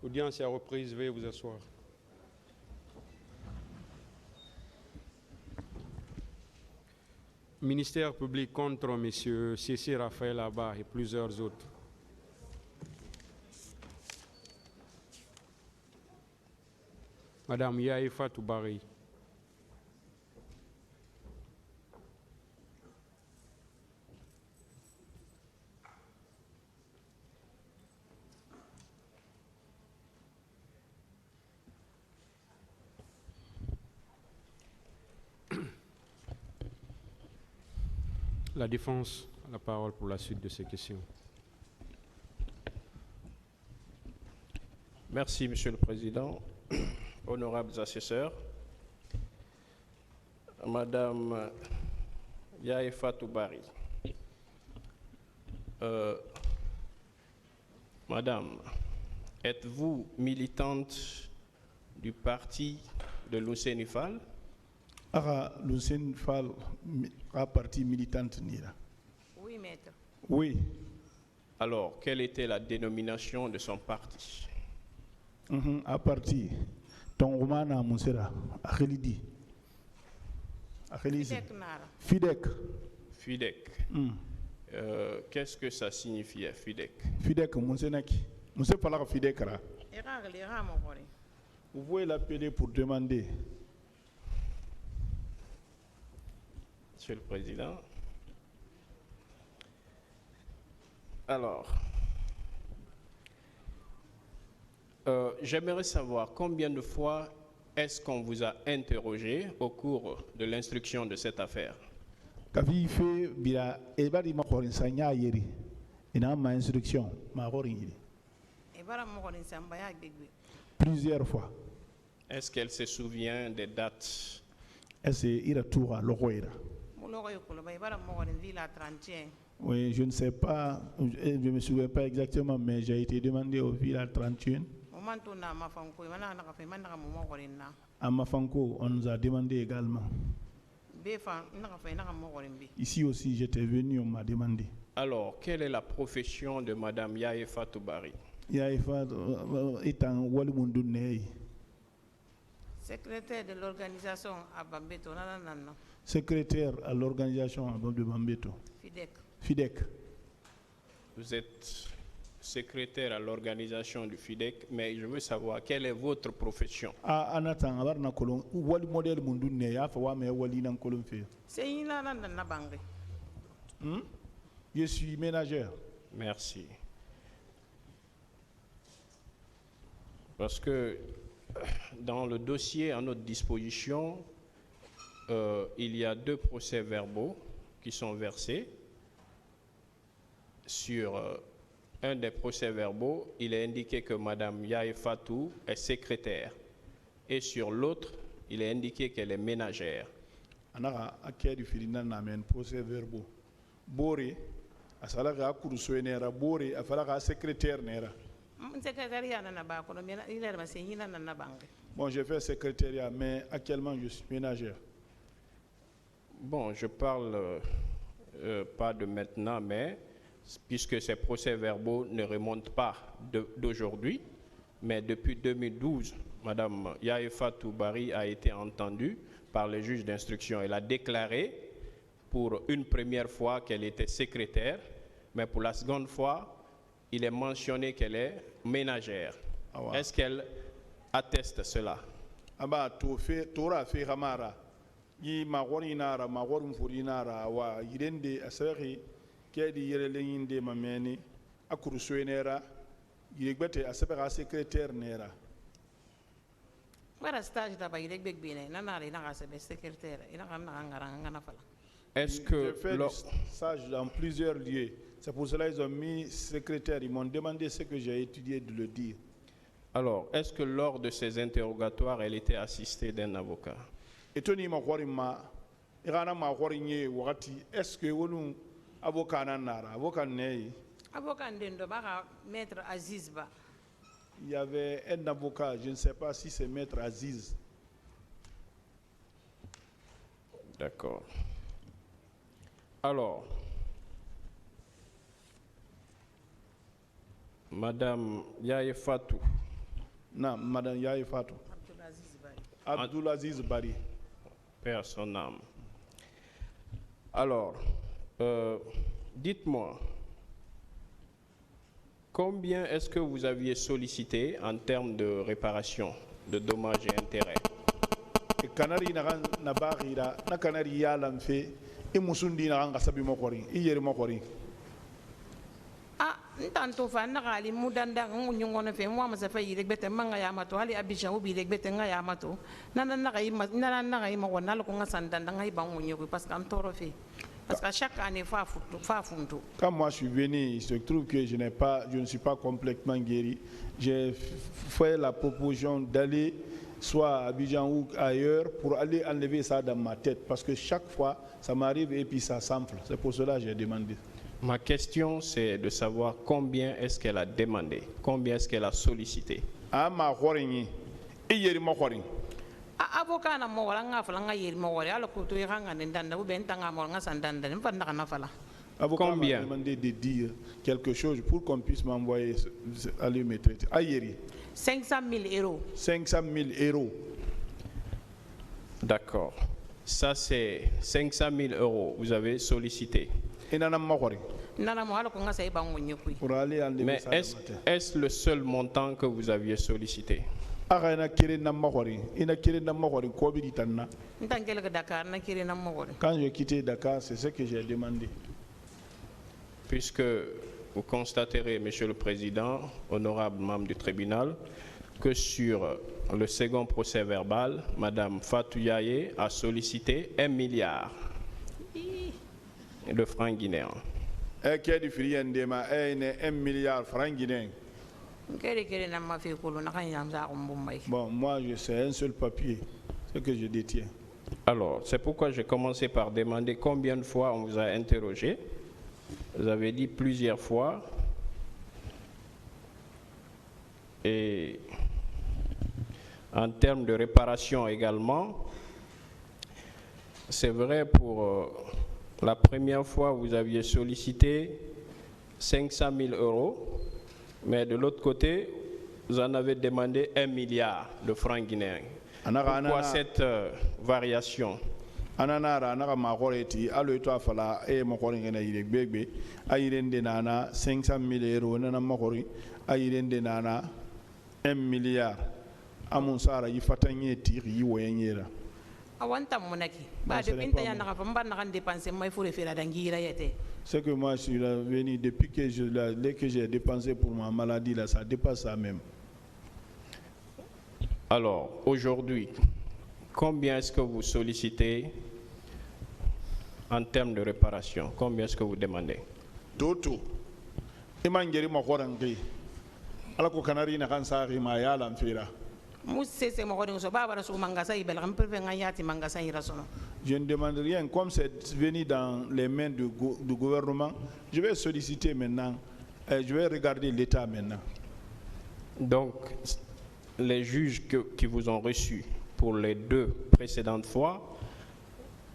Audience est reprise, veuillez vous asseoir. Ministère public contre M. C.C. Raphaël Abba et plusieurs autres. Madame Yaye Fatou Bari. La défense a la parole pour la suite de ces questions. Merci, Monsieur le Président. Honorables assesseurs, Madame Yaye Fatou Bari, Madame, êtes-vous militante du parti de l'Hussein Fall? L'Hussein Fall a partie militante nira. Oui, maître. Oui. Alors, quelle était la dénomination de son parti? A parti. Ton romana Moussera, Akhelidi. Fidek Nara. Fidek. FIDEC. Qu'est-ce que ça signifiait, FIDEC? Fidek, Moussenaki. Moussé Falak Fidekra. Vous pouvez l'appeler pour demander. Monsieur le Président. Alors, j'aimerais savoir combien de fois est-ce qu'on vous a interrogé au cours de l'instruction de cette affaire? Kavi fait bila ebari ma khorin sanya yeri. Ina ma instruction ma khorin yeri. Plusieurs fois. Est-ce qu'elle se souvient des dates? Est-ce ira toura logoira? Oui, je ne sais pas, je ne me souviens pas exactement, mais j'ai été demandé au village 31. À Mafanko, on nous a demandé également. Ici aussi, j'étais venu, on m'a demandé. Alors, quelle est la profession de Madame Yaye Fatou Bari? Yaye Fatou est un Walmundunei. Secrétaire de l'organisation à Bambeto. Secrétaire à l'organisation à Bambeto. FIDEC. FIDEC. Vous êtes secrétaire à l'organisation du FIDEC, mais je veux savoir quelle est votre profession. Je suis ménagère. Merci. Parce que dans le dossier à notre disposition, il y a 2 procès-verbaux qui sont versés. Sur un des procès-verbaux, il est indiqué que Mme Yaye Fatou est secrétaire. Et sur l'autre, il est indiqué qu'elle est ménagère. Anara akeri filina namen procès-verbaux. Boré, asalaga kuruso nera boré, afalaga secrétaire nera. Bon, j'ai fait secrétariat, mais actuellement je suis ménagère. Bon, je parle pas de maintenant, mais puisque ces procès-verbaux ne remontent pas d'aujourd'hui, mais depuis 2012, Mme Yaye Fatou Bari a été entendue par le juge d'instruction. Elle a déclaré pour une première fois qu'elle était secrétaire, mais pour la seconde fois, il est mentionné qu'elle est ménagère. Ah ouais. Est-ce qu'elle atteste cela? Aba tora fe ramara yi magori nara magorum furinara wa yirende asari kedi yerelinde mameni akuruso nera yigbete asabara secrétaire nera. Wara stage da ba yigbek bine nana ina ga secrétaire ina ga ngana fala. Est-ce que j'ai fait du stage dans plusieurs lieux? C'est pour cela qu'ils ont mis secrétaire. Ils m'ont demandé ce que j'ai étudié de le dire. Alors, est-ce que lors de ces interrogatoires, elle était assistée d'un avocat? Est-ce que vous avocat avocat maître Aziz Ba. Il y avait un avocat, je ne sais pas si c'est maître Aziz. D'accord. Alors, Madame Yaye Fatou, Non, Madame Yaye Fatou. Abdulaziz Bari. Paix à son âme. Alors, dites-moi, combien est-ce que vous aviez sollicité en termes de réparation, de dommages et intérêts? Kanari na bagira na kanari ya lamfe e musundi na nga sabi mo kori i yeri mo kori. Ah, ntanto fa na gali mudanda ngunyongo na fe mo ma sa fa yire bete manga ya mato hali abisha ubi le bete nga ya mato nana na ga ima wona lo ko nga sandanda nga iba ngunyo parce que antoro fe parce que chaque année fa funtu. Quand moi je suis venu, il se trouve que je ne suis pas complètement guéri. J'ai fait la proposition d'aller soit à Abidjan ou ailleurs pour aller enlever ça dans ma tête parce que chaque fois ça m'arrive et puis ça s'enfle. C'est pour cela que j'ai demandé. Ma question c'est de savoir combien est-ce qu'elle a demandé, combien est-ce qu'elle a sollicité. Ah ma khorini e yeri mo khorini. Avocat na mo wala nga fala nga yeri mo wala ala ko to yanga ndanda u ben tanga mo nga sandanda ne fa na fala. Avocat m'a demandé de dire quelque chose pour qu'on puisse m'envoyer aller me traiter. Ayeri. 500 000 euros. 500 000 euros. D'accord. Ça, c'est 500 000 euros. Vous avez sollicité. Mais est-ce le seul montant que vous aviez sollicité? Quand j'ai quitté Dakar, c'est ce que j'ai demandé. Puisque vous constaterez, Monsieur le Président, honorable membre du tribunal, que sur le second procès verbal, Madame Fatou Yaye a sollicité 1 milliard de francs guinéens. 1 milliard de francs guinéens. Bon, moi, c'est un seul papier, ce que je détiens. Alors, c'est pourquoi j'ai commencé par demander combien de fois on vous a interrogé. Vous avez dit plusieurs fois. Et en termes de réparation également, c'est vrai pour la première fois, vous aviez sollicité 500 000 euros, mais de l'autre côté, vous en avez demandé 1 milliard de francs guinéens. Pourquoi cette variation? Ananara anaka makoreti alo ito afala makori ngena yire gbegbe ayirende nana 500 000 euros nana makori ayirende nana 1 milliard amunsara yifatanye tiri yiwenyera awanta monaki ba de pinta ya naka famba naka dépenser moi faut le faire dangira yete. C'est que moi je suis venu depuis que dès que j'ai dépensé pour ma maladie là, ça dépasse ça même. Alors aujourd'hui, combien est-ce que vous sollicitez en termes de réparation? Combien est-ce que vous demandez? Toto. Imangeri makorangi. Ala ko kanari na kansari ma yala mfira. Musese makorangi so baba so mangasa ibel kan preve ngayati mangasa irasono. Je ne demande rien comme c'est venu dans les mains du gouvernement. Je vais solliciter maintenant. Je vais regarder l'état maintenant. Donc les juges qui vous ont reçus pour les 2 précédentes fois,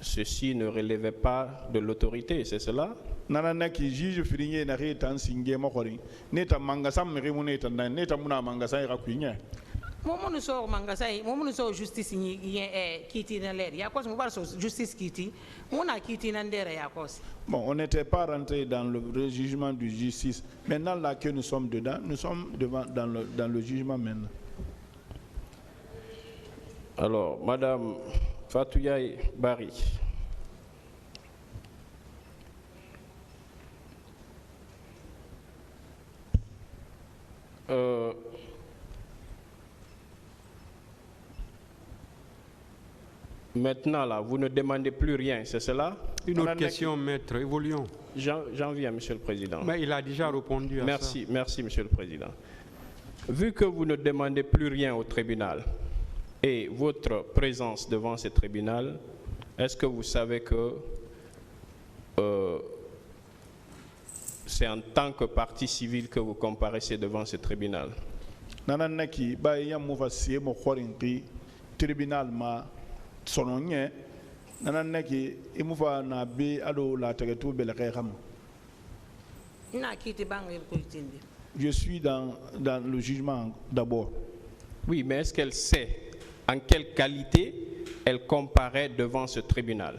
ceci ne relevait pas de l'autorité, c'est cela? Nanana qui juge frinye na retan singe makori. Neta mangasa mrimu neta neta muna mangasa ira kuinya. Momonu so mangasa, momonu so justice ni kiti na ler. Ya cause mo ba so justice kiti. Mona kiti na ndere ya cause. Bon, on n'était pas rentré dans le jugement du justice. Maintenant là que nous sommes dedans, nous sommes dans le jugement maintenant. Alors, Madame Fatou Yaye Bari, maintenant là, vous ne demandez plus rien, c'est cela? Une autre question, maître, évoluons. J'en viens, Monsieur le Président. Mais il a déjà répondu à ça. Merci, Monsieur le Président. Vu que vous ne demandez plus rien au tribunal, et votre présence devant ce tribunal, est-ce que vous savez que c'est en tant que partie civile que vous comparaissez devant ce tribunal? Nananaki ba yamuva sie mo khorinti tribunal ma sononye nananaki imuva na be alo la tagetu belakam. Na kiti bangi kulitindi. Je suis dans le jugement d'abord. Oui, mais est-ce qu'elle sait en quelle qualité elle comparaît devant ce tribunal?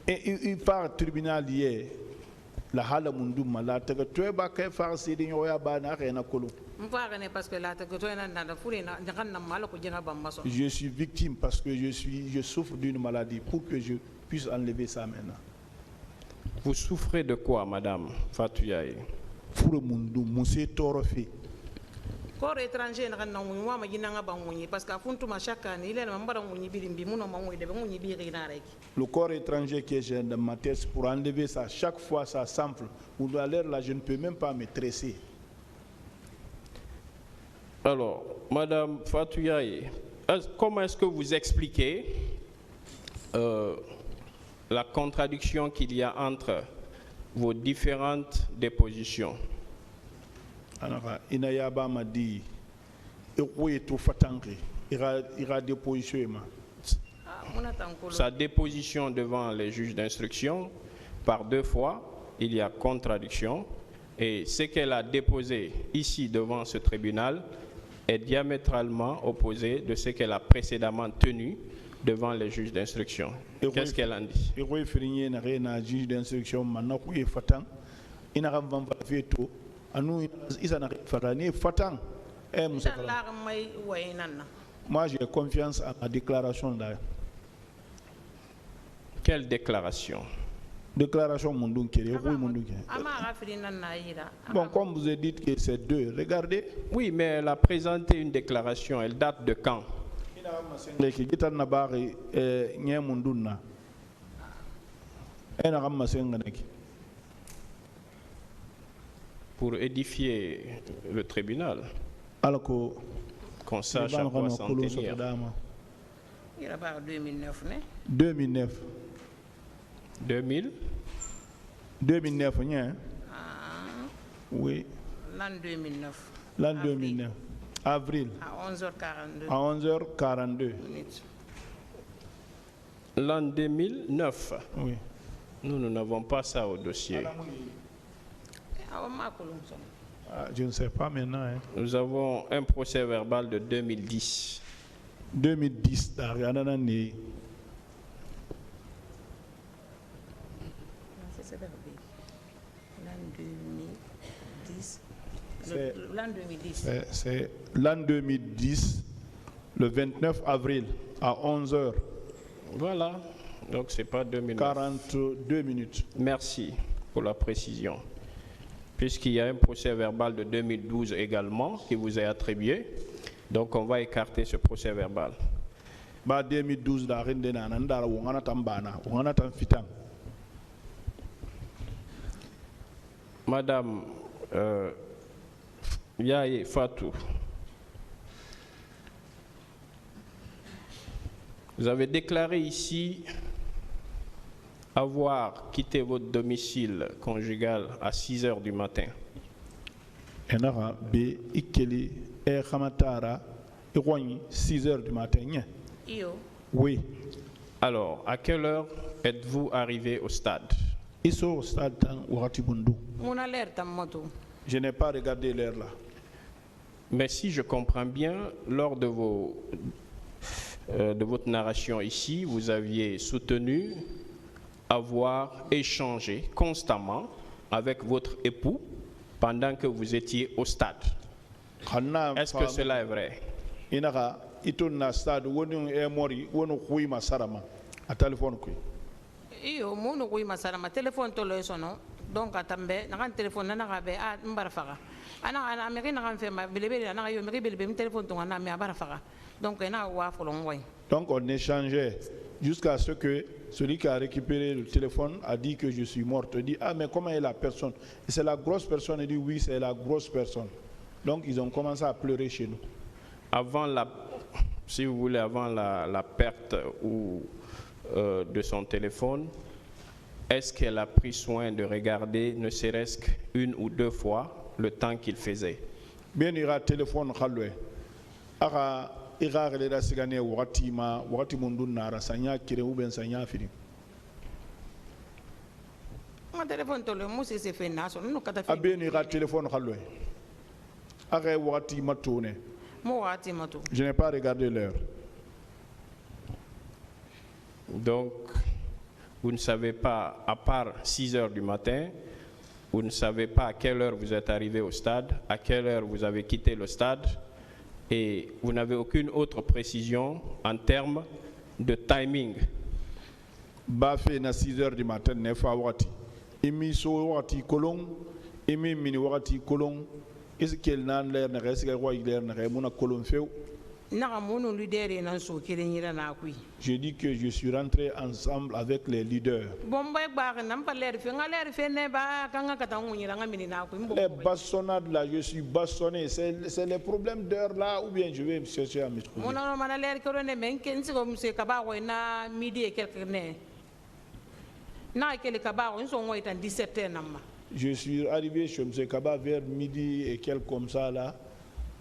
Et il part tribunal hier. La hala munduma la taga tueba kai far sidi yoya bana rena kolo. parce que la Je suis victime parce que je souffre d'une maladie pour que je puisse enlever ça maintenant. Vous souffrez de quoi, madame Fatou Yaye? Pour le mundu musse torofi. corps étranger na na mu ma jina nga bangunyi parce que afuntu mashaka ni ile na mbara munyi bilimbi muno mangu de bangunyi biri na reki. Le corps étranger qui est dans ma tête, pour enlever ça, chaque fois ça s'enfle. Ou à l'heure là, je ne peux même pas me tresser. Alors, madame Fatou Yaye, comment est-ce que vous expliquez la contradiction qu'il y a entre vos différentes dépositions? Alors, Inayaba m'a dit, et tout fatangé, ira déposition. Sa déposition devant les juges d'instruction, par 2 fois, il y a contradiction. Et ce qu'elle a déposé ici devant ce tribunal est diamétralement opposé de ce qu'elle a précédemment tenu devant les juges d'instruction. Qu'est-ce qu'elle en dit? Le juge d'instruction, maintenant, il est fatant. Il n'a pas fait tout. Moi, j'ai confiance à la déclaration là. Quelle déclaration? Déclaration Mundunke. Bon, comme vous avez dit que c'est 2, regardez. Oui, mais elle a présenté une déclaration. Elle date de quand? Pour édifier le tribunal. Qu'on sache à quoi s'en tenir. Il y a 2009, né? 2009. 2000? 2009, hein? Oui. L'an 2009. L'an 2009. Avril. À 11h42. À 11h42. L'an 2009. Oui. Nous n'avons pas ça au dossier. Je ne sais pas maintenant. Hein. Nous avons un procès verbal de 2010. 2010, c'est l'an 2010, le 29 avril à 11h. Voilà, donc c'est pas 2009. 42 minutes. Merci pour la précision. Puisqu'il y a un procès verbal de 2012 également qui vous est attribué, donc on va écarter ce procès verbal. 2012, Madame Yaye Fatou, vous avez déclaré ici avoir quitté votre domicile conjugal à 6 h du matin. 6 h du matin. Oui. Alors, à quelle heure êtes-vous arrivé au stade? Je n'ai pas regardé l'heure là. Mais si je comprends bien, lors de votre narration ici, vous aviez soutenu avoir échangé constamment avec votre époux pendant que vous étiez au stade. Est-ce que cela est vrai? Iyo mono ko masarama téléphone to le sono donc atambe na kan téléphone na ka be a mbara faga ana ameri na kan fe ma belebe na yo meri belebe téléphone to na me abara faga donc na wa folon way. Donc on échangeait jusqu'à ce que celui qui a récupéré le téléphone a dit que je suis morte. Il dit ah mais comment est la personne? Et c'est la grosse personne. Il dit oui c'est la grosse personne. Donc ils ont commencé à pleurer chez nous. Avant si vous voulez, avant la perte ou de son téléphone, est-ce qu'elle a pris soin de regarder ne serait-ce qu'une ou 2 fois le temps qu'il faisait? Bien il y a téléphone khalwe aga ira relera sigane wakati mundun nara sanya kire ou ben sanya fini. Mon téléphone to le musi se fait naso no kata fi. Bien il y a téléphone khalwe aga wakati matone. mo wati mato. Je n'ai pas regardé l'heure. Donc, vous ne savez pas, à part 6 heures du matin, vous ne savez pas à quelle heure vous êtes arrivé au stade, à quelle heure vous avez quitté le stade, et vous n'avez aucune autre précision en termes de timing. Bafé na 6 heures du matin ne fa wakati. Imi so wakati kolong, imi mini wakati kolong. Est-ce qu'elle n'a l'air na reste quoi il l'air na mona kolong feu? Naga munu leader nan so kelen yira na kui. Je dis que je suis rentré ensemble avec les leaders. Bombay bar nan pa l'air fe ngaler fe ne ba kanga kata ngunyira ngamini na kui. Les bastonnades là, je suis bastonné. C'est les problèmes d'heure là ou bien je vais me chercher à me trouver. Mona mana l'air ko ne men ken si ko mse kaba ko na midi et quelque ne. Na kele kaba ko so ngoy tan 17h namma. Je suis arrivé chez M. Kaba vers midi et quelques comme ça là.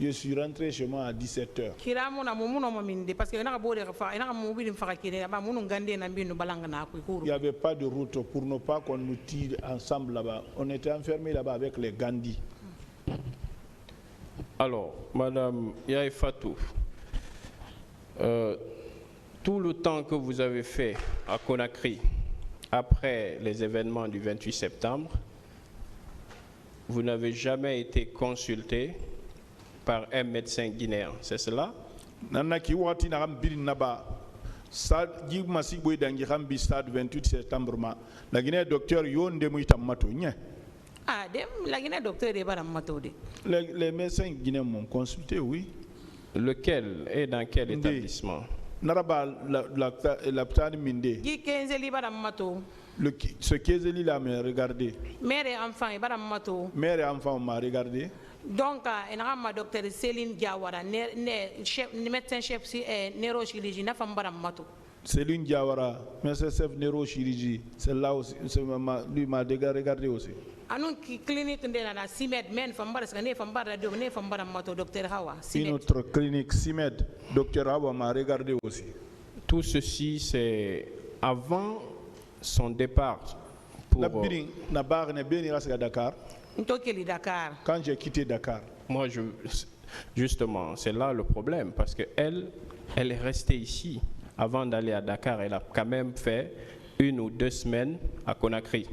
Je suis rentré chez moi à 17h. Kira mona mumuno mominde parce que na bode fa ina mobile fa kire ba munu ngande na binu balanga na ku Il n'y avait pas de route pour ne pas qu'on nous tire ensemble là-bas. On était enfermés là-bas avec les Gandhi. Alors, Madame Yaye Fatou, tout le temps que vous avez fait à Conakry, après les événements du 28 septembre, vous n'avez jamais été consulté par un médecin guinéen, c'est cela? Nanaki wati na gambiri naba. Stade gi masi boy dangi gambi stade 28 septembre ma. La Guinée docteur yonde mu itamato nye. Ah dem la Guinée docteur de baram mato de. Les médecins guinéens m'ont consulté, oui. Lequel et dans quel établissement? Naraba la ptani minde. Gi 15 li baram mato. Ce Kézeli là m'a regardé. Mère enfant baram mato. Mère et enfant m'a regardé. Donc, ma docteur Céline Diawara, médecin chef neurochirurgie, na femme baram mato. Céline Diawara, médecin chef neurochirurgie, c'est là aussi, lui m'a regardé aussi. Anon clinique de la CIMED, men femme baras, ne femme barado, ne femme baram mato, docteur Hawa. Une autre clinique CIMED, docteur Hawa m'a regardé aussi. Tout ceci, c'est avant son départ pour... Dakar. Quand j'ai quitté Dakar. Moi, justement, c'est là le problème, parce qu'elle est restée ici. Avant d'aller à Dakar, elle a quand même fait 1 ou 2 semaines à Conakry.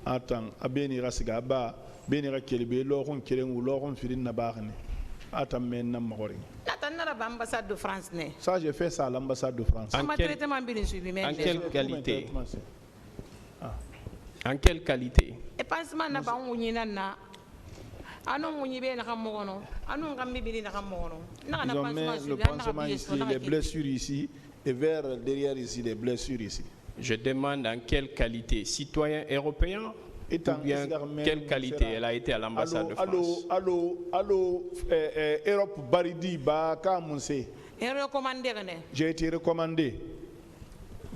Attends, l'ambassade de France. Ça, j'ai fait ça à l'ambassade de France. En quelle qualité? En quelle qualité? Et pas seulement na ba ngunyi na anon ngunyi be na kamono anon ngambi bi na kamono na na le pansement ici, les blessures ici et derrière ici les blessures ici. Je demande en quelle qualité? Citoyen européen? Ou bien quelle qualité elle a été à l'ambassade de France? Allô, Europe Baridi ba kamunse. J'ai été recommandé.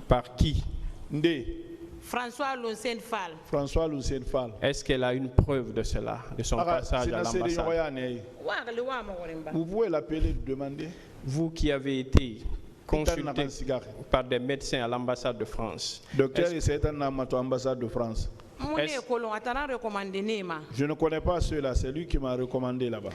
Par qui? Ndé. François Lucien Fall. François Lucien Fall. Est-ce qu'elle a une preuve de cela, de son passage à l'ambassade? Vous pouvez l'appeler, demander. Vous qui avez été consulté par des médecins à l'ambassade de France. Docteur, c'est un ambassade de France. Je ne connais pas ceux-là, c'est lui qui m'a recommandé là-bas.